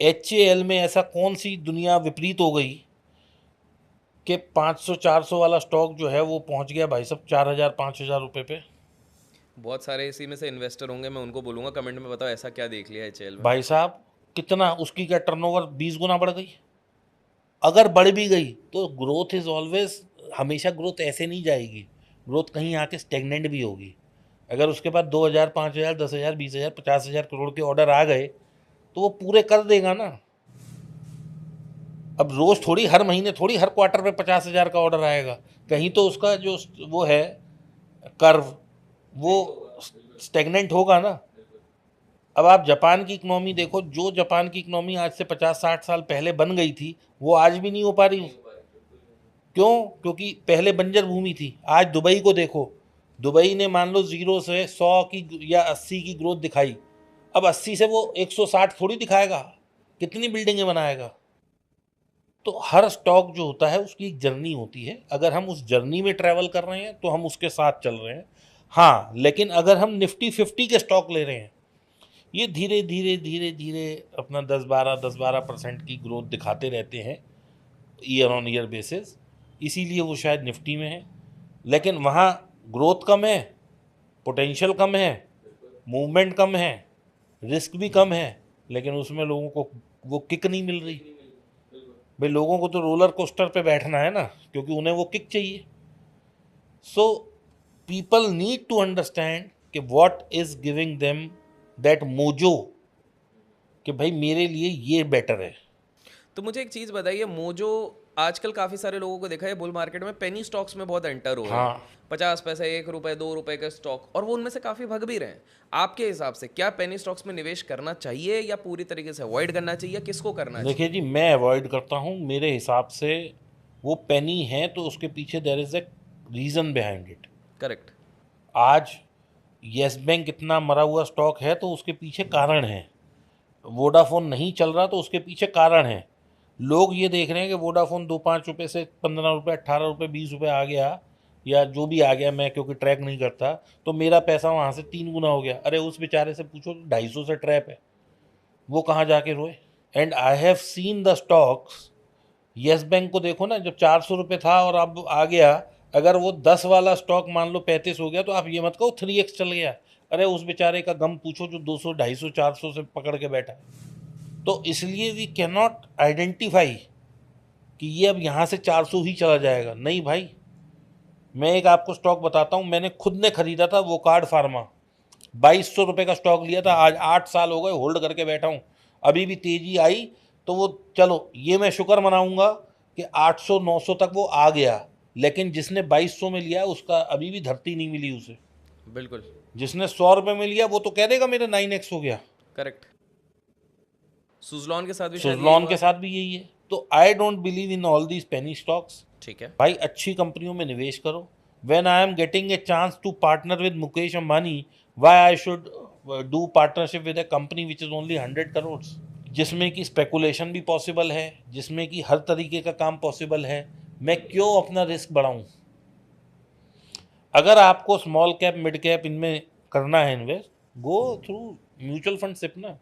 HAL में ऐसा कौन सी दुनिया विपरीत हो गई कि 500-400 वाला स्टॉक जो है वो पहुंच गया भाई साहब 4,000-5,000 रुपये पे। बहुत सारे इसी में से इन्वेस्टर होंगे, मैं उनको बोलूंगा कमेंट में बताओ ऐसा क्या देख लिया एचएल में। भाई साहब कितना उसकी क्या टर्नओवर 20 गुना बढ़ गई। अगर बढ़ भी गई तो ग्रोथ इज ऑलवेज, हमेशा ग्रोथ ऐसे नहीं जाएगी, ग्रोथ कहीं आके स्टेगनेंट भी होगी। अगर उसके बाद 2,000, 5,000, 10,000, 20,000, 50,000 करोड़ के ऑर्डर आ गए तो वो पूरे कर देगा ना। अब रोज थोड़ी, हर महीने थोड़ी, हर क्वार्टर में 50,000 का ऑर्डर आएगा। कहीं तो उसका जो वो है कर्व, वो स्टेगनेंट होगा ना। अब आप जापान की इकोनॉमी देखो, जो जापान की इकोनॉमी आज से 50-60 साल पहले बन गई थी वो आज भी नहीं हो पा रही। क्यों? क्योंकि पहले बंजर भूमि थी। आज दुबई को देखो, दुबई ने मान लो 0 से 100 की या 80 की ग्रोथ दिखाई, अब 80 से वो 160 थोड़ी दिखाएगा, कितनी बिल्डिंगें बनाएगा। तो हर स्टॉक जो होता है उसकी एक जर्नी होती है, अगर हम उस जर्नी में ट्रैवल कर रहे हैं तो हम उसके साथ चल रहे हैं। हाँ, लेकिन अगर हम निफ्टी 50 के स्टॉक ले रहे हैं, ये धीरे धीरे धीरे धीरे अपना 10-12% की ग्रोथ दिखाते रहते हैं ईयर ऑन ईयर बेसिस, इसीलिए वो शायद निफ्टी में है। लेकिन वहाँ ग्रोथ कम है, पोटेंशियल कम है, मूवमेंट कम है, रिस्क भी कम है, लेकिन उसमें लोगों को वो किक नहीं मिल रही। भाई लोगों को तो रोलर कोस्टर पे बैठना है ना, क्योंकि उन्हें वो किक चाहिए। So people need to understand कि what is giving them that mojo, कि भाई मेरे लिए ये बेटर है। तो मुझे एक चीज़ बताइए, मोजो आजकल काफ़ी सारे लोगों को देखा है बुल मार्केट में पेनी स्टॉक्स में बहुत एंटर हो रहे हैं। हाँ, 50 पैसे, 1 रुपये, 2 रुपये के स्टॉक, और वो उनमें से काफ़ी भग भी रहे हैं। आपके हिसाब से क्या पेनी स्टॉक्स में निवेश करना चाहिए या पूरी तरीके से अवॉइड करना चाहिए, किसको करना देखिए चाहिए? जी, मैं अवॉइड करता हूँ। मेरे हिसाब से वो पेनी है तो उसके पीछे there is a reason behind it. Correct. आज येस बैंक इतना मरा हुआ स्टॉक है तो उसके पीछे कारण है। वोडाफोन नहीं चल रहा तो उसके पीछे कारण है। लोग ये देख रहे हैं कि वोडाफोन 2-5 रुपये से 15 रुपये, 18 रुपये, 20 रुपये आ गया, या जो भी आ गया, मैं क्योंकि ट्रैक नहीं करता, तो मेरा पैसा वहाँ से 3 गुना हो गया। अरे उस बेचारे से पूछो 250 से ट्रैप है, वो कहाँ जाके रोए। And I have seen the stocks. Yes bank को देखो ना, जब 400 रुपये था और अब आ गया, अगर वो 10 वाला स्टॉक मान लो 35 हो गया तो आप ये मत कहो 3x चल गया। अरे उस बेचारे का गम पूछो जो 200, 250, 400 से पकड़ के बैठा है। तो इसलिए वी कैन नॉट आइडेंटिफाई कि ये अब यहाँ से 400 ही चला जाएगा। नहीं भाई, मैं एक आपको स्टॉक बताता हूँ, मैंने खुद ने खरीदा था वो कार्ड फार्मा, 2,200 रुपये का स्टॉक लिया था। आज 8 साल हो गए होल्ड करके बैठा हूँ। अभी भी तेजी आई तो वो, चलो ये मैं शुक्र मनाऊंगा कि 800-900 तक वो आ गया। लेकिन जिसने 2,200 में लिया उसका अभी भी धरती नहीं मिली उसे। बिल्कुल। जिसने 100 रुपये में लिया वो तो कह देगा मेरा 9x हो गया। करेक्ट। सुजलॉन के साथ भी शायद यही सुजलॉन के हुआ। साथ भी यही है। तो I don't believe in all these penny stocks. ठीक है। भाई अच्छी कंपनियों में निवेश करो। When I am getting a chance to partner with Mukesh Ambani, why I should do partnership with a company which is only 100 crore, जिसमें कि स्पेकुलेशन भी पॉसिबल है, जिसमें कि हर तरीके का काम पॉसिबल है। मैं क्यों अपना रिस्क बढ़ाऊं? अगर आपको स्मॉल कैप, मिड कैप इनमें करना है invest, go through mutual fund SIP ना।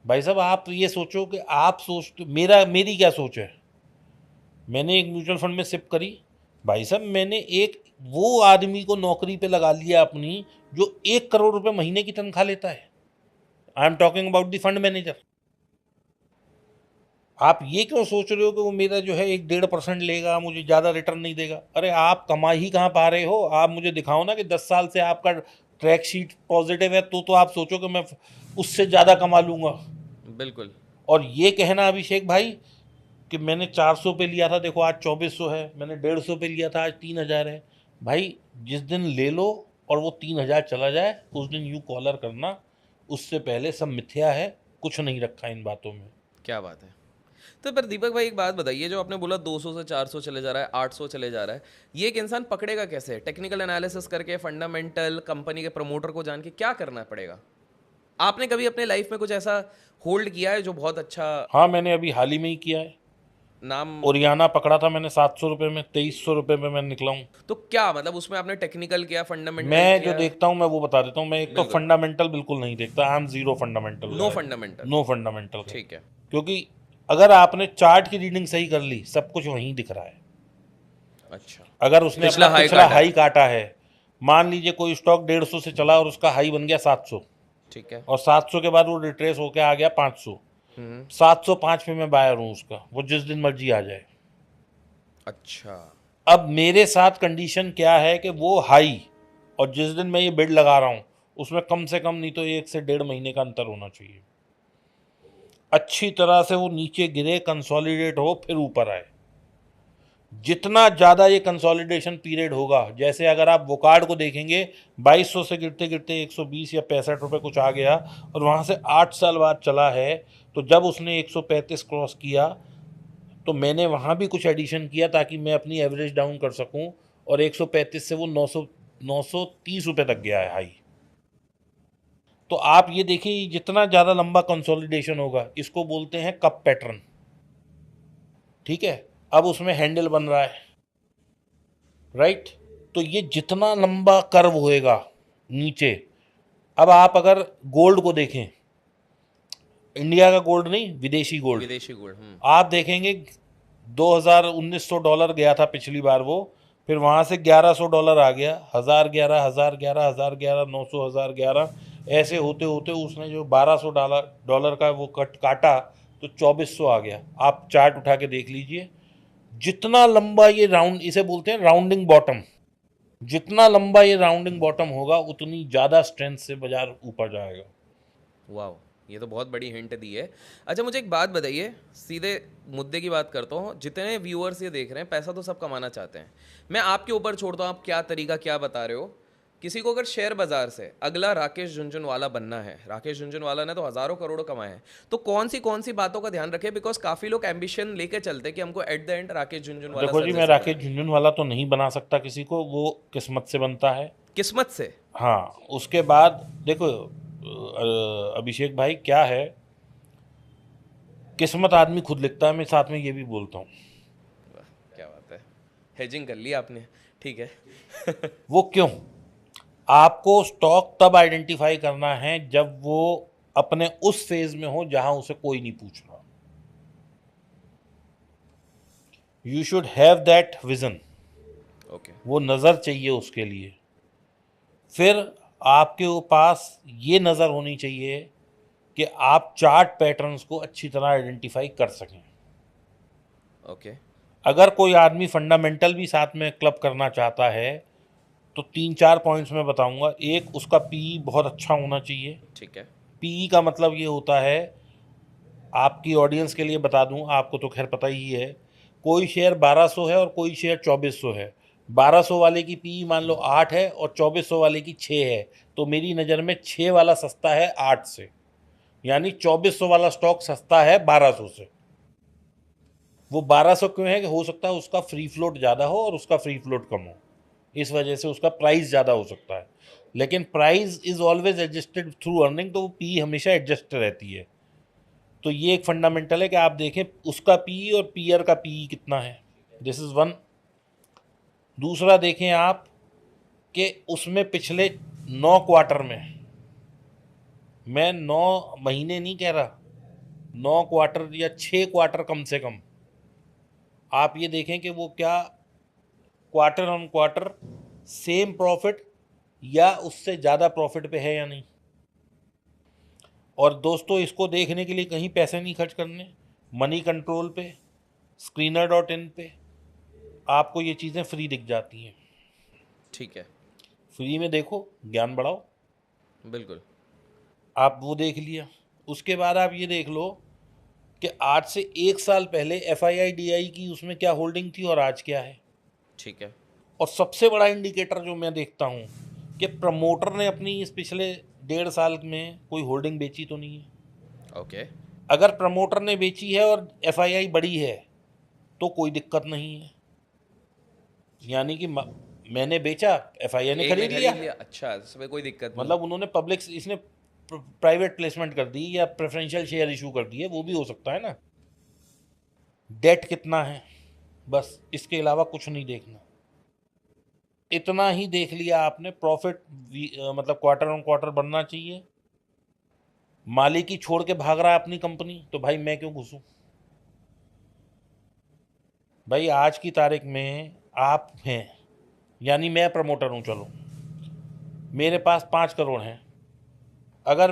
भाई साहब आप ये सोचो कि आप सोच, मेरी क्या सोच है। मैंने एक म्यूचुअल फंड में सिप करी, भाई साहब मैंने एक वो आदमी को नौकरी पे लगा लिया अपनी, जो 1 करोड़ रुपए महीने की तनख्वाह लेता है। I am talking about the fund manager. आप ये क्यों सोच रहे हो कि वो मेरा जो है 1-1.5% लेगा, मुझे ज़्यादा रिटर्न नहीं देगा? अरे आप कमा ही कहाँ पा रहे हो? आप मुझे दिखाओ ना कि 10 साल से आपका ट्रैक शीट पॉजिटिव है, तो आप सोचो कि मैं उससे ज़्यादा कमा लूँगा। बिल्कुल। और ये कहना अभिषेक भाई कि मैंने 400 पे लिया था, देखो आज 2,400 है, मैंने 150 पे लिया था, आज 3,000 है। भाई जिस दिन ले लो और वो 3,000 चला जाए उस दिन यू कॉलर करना, उससे पहले सब मिथ्या है, कुछ नहीं रखा इन बातों में। क्या बात है। तो पर दीपक भाई एक बात बताइए, जो आपने बोला 200 से 400 चले जा रहा है, 800 चले जा रहा है, ये एक इंसान पकड़ेगा कैसे? टेक्निकल एनालिसिस करके, फंडामेंटल, कंपनी के प्रमोटर को जान के, क्या करना पड़ेगा? आपने कभी अपने लाइफ में कुछ ऐसा होल्ड किया है जो बहुत अच्छा? हाँ, मैंने अभी हाल ही में ही किया है। नाम ओरियाना पकड़ा था मैंने 700 रुपये में, 2300 रुपये में मैं निकला हूँ। तो क्या मतलब उसमें आपने टेक्निकल किया, फंडामेंटल मैं जो किया? देखता हूँ मैं वो बता देता हूँ। मैं एक तो बिल्कुल। फंडामेंटल बिल्कुल नहीं देखता, I am zero fundamental no guy, fundamental. No fundamental guy. ठीक है। क्योंकि अगर आपने चार्ट की रीडिंग सही कर ली, सब कुछ वहीं दिख रहा है। अच्छा, अगर उसने अपना पिछला हाई पिछला काटा है। हाई काटा है, मान लीजिए कोई स्टॉक 150 से चला और उसका हाई बन गया 700, ठीक है। और 700 के बाद वो रिट्रेस होके आ गया 500, 705 पे मैं बायर हूँ उसका, वो जिस दिन मर्जी आ जाए। अच्छा। अब मेरे साथ कंडीशन क्या है कि वो हाई और जिस दिन मैं ये बिड लगा रहा हूँ उसमें कम से कम नहीं तो 1 से 1.5 महीने का अंतर होना चाहिए। अच्छी तरह से वो नीचे गिरे, कंसोलिडेट हो, फिर ऊपर आए। जितना ज़्यादा ये कंसोलिडेशन पीरियड होगा, जैसे अगर आप वोकार्ड को देखेंगे 2200 से गिरते गिरते 120 या 65 रुपये कुछ आ गया और वहाँ से 8 साल बाद चला है, तो जब उसने 135 क्रॉस किया तो मैंने वहाँ भी कुछ एडिशन किया ताकि मैं अपनी एवरेज डाउन कर सकूँ, और 135 से वो 930 रुपये तक गया है हाई। तो आप ये देखिए जितना ज़्यादा लंबा कंसोलिडेशन होगा, इसको बोलते हैं कप पैटर्न। ठीक है, अब उसमें हैंडल बन रहा है, राइट। तो ये जितना लंबा कर्व होएगा नीचे, अब आप अगर गोल्ड को देखें, इंडिया का गोल्ड नहीं, विदेशी गोल्ड, विदेशी गोल्ड। आप देखेंगे 2000-1900 डॉलर गया था पिछली बार वो, फिर वहाँ से 1100 डॉलर आ गया, 1011, 1011, 1011, 900, 1011, ऐसे होते होते उसने जो 1200 डॉलर का वो कट काटा तो 2400 आ गया। आप चार्ट उठा के देख लीजिए, जितना लंबा ये राउंड, इसे बोलते हैं राउंडिंग बॉटम, जितना लंबा ये राउंडिंग बॉटम होगा उतनी ज़्यादा स्ट्रेंथ से बाजार ऊपर जाएगा। वाह, ये तो बहुत बड़ी हिंट दी है। अच्छा, मुझे एक बात बताइए, सीधे मुद्दे की बात करता हूँ। जितने व्यूअर्स ये देख रहे हैं, पैसा तो सब कमाना चाहते हैं। मैं आपके ऊपर छोड़ता हूँ, आप क्या तरीका क्या बता रहे हो। किसी को अगर शेयर बाजार से अगला राकेश झुनझुनवाला बनना है, राकेश झुनझुनवाला ने तो हज़ारों करोड़ों कमाए हैं, तो कौन सी बातों का ध्यान रखें? बिकॉज काफ़ी लोग एम्बिशन लेके चलते हैं कि हमको at the end Rakesh Jhunjhunwala देखो सर जी, मैं जैसा राकेश बनना है। झुनझुनवाला तो नहीं बना सकता किसी को, वो किस्मत से बनता है। किस्मत से? हाँ, उसके बाद देखो अभिषेक भाई क्या है, किस्मत आदमी खुद लिखता है, मैं साथ में ये भी बोलता हूँ। वाह, क्या बात है, हेजिंग कर लिया आपने। ठीक है। वो क्यों? आपको स्टॉक तब आइडेंटिफाई करना है जब वो अपने उस फेज में हो जहां उसे कोई नहीं पूछ रहा। You should have that vision, okay. वो नज़र चाहिए उसके लिए। फिर आपके पास ये नज़र होनी चाहिए कि आप चार्ट पैटर्न्स को अच्छी तरह आइडेंटिफाई कर सकें। ओके। अगर कोई आदमी फंडामेंटल भी साथ में क्लब करना चाहता है तो 3-4 पॉइंट्स मैं बताऊंगा। एक, उसका पीई बहुत अच्छा होना चाहिए। ठीक है। पीई का मतलब ये होता है, आपकी ऑडियंस के लिए बता दूं, आपको तो खैर पता ही है, कोई शेयर 1200 है और कोई शेयर 2400 है। 1200 वाले की पीई मान लो 8 है और 2400 वाले की 6 है, तो मेरी नज़र में 6 वाला सस्ता है 8 से, यानी 2400 वाला स्टॉक सस्ता है 1200 से। वो 1200 क्यों है कि हो सकता है उसका फ्री फ्लोट ज़्यादा हो और उसका फ्री फ्लोट कम हो, इस वजह से उसका प्राइस ज़्यादा हो सकता है। लेकिन price is always adjusted through earning, तो वो पी हमेशा एडजस्ट रहती है। तो ये एक फंडामेंटल है कि आप देखें उसका पी और पीयर का पी कितना है, दिस इज़ वन। दूसरा देखें आप कि उसमें पिछले 9 क्वार्टर में, मैं 9 महीने नहीं कह रहा, 9 क्वार्टर या 6 क्वार्टर कम से कम, आप ये देखें कि वो क्या quarter on quarter same profit या उससे ज़्यादा प्रॉफिट पे है या नहीं। और दोस्तों, इसको देखने के लिए कहीं पैसे नहीं खर्च करने, मनी कंट्रोल पे, screener.in पे आपको ये चीज़ें फ्री दिख जाती हैं। ठीक है। फ्री में देखो, ज्ञान बढ़ाओ। बिल्कुल। आप वो देख लिया, उसके बाद आप ये देख लो कि आज से 1 साल पहले FII-DI की उसमें क्या होल्डिंग थी और आज क्या है। ठीक है। और सबसे बड़ा इंडिकेटर जो मैं देखता हूँ कि प्रमोटर ने अपनी इस पिछले 1.5 साल में कोई होल्डिंग बेची तो नहीं है। ओके। अगर प्रमोटर ने बेची है और FII बड़ी है तो कोई दिक्कत नहीं है, यानी कि मैंने बेचा, FII ने एक ने खरीद लिया, खरीद लिया, अच्छा, इसमें कोई दिक्कत नहीं। मतलब उन्होंने पब्लिक, इसने प्राइवेट प्लेसमेंट कर दी या प्रेफरेंशियल शेयर इशू कर दिए, वो भी हो सकता है ना। डेट कितना है, बस इसके अलावा कुछ नहीं देखना। इतना ही देख लिया आपने, प्रॉफिट मतलब क्वार्टर ऑन क्वार्टर बनना चाहिए। मालिक ही छोड़ के भाग रहा है अपनी कंपनी, तो भाई मैं क्यों घुसूं? भाई आज की तारीख में आप हैं, यानी मैं प्रमोटर हूं, चलो मेरे पास 5 करोड़ हैं, अगर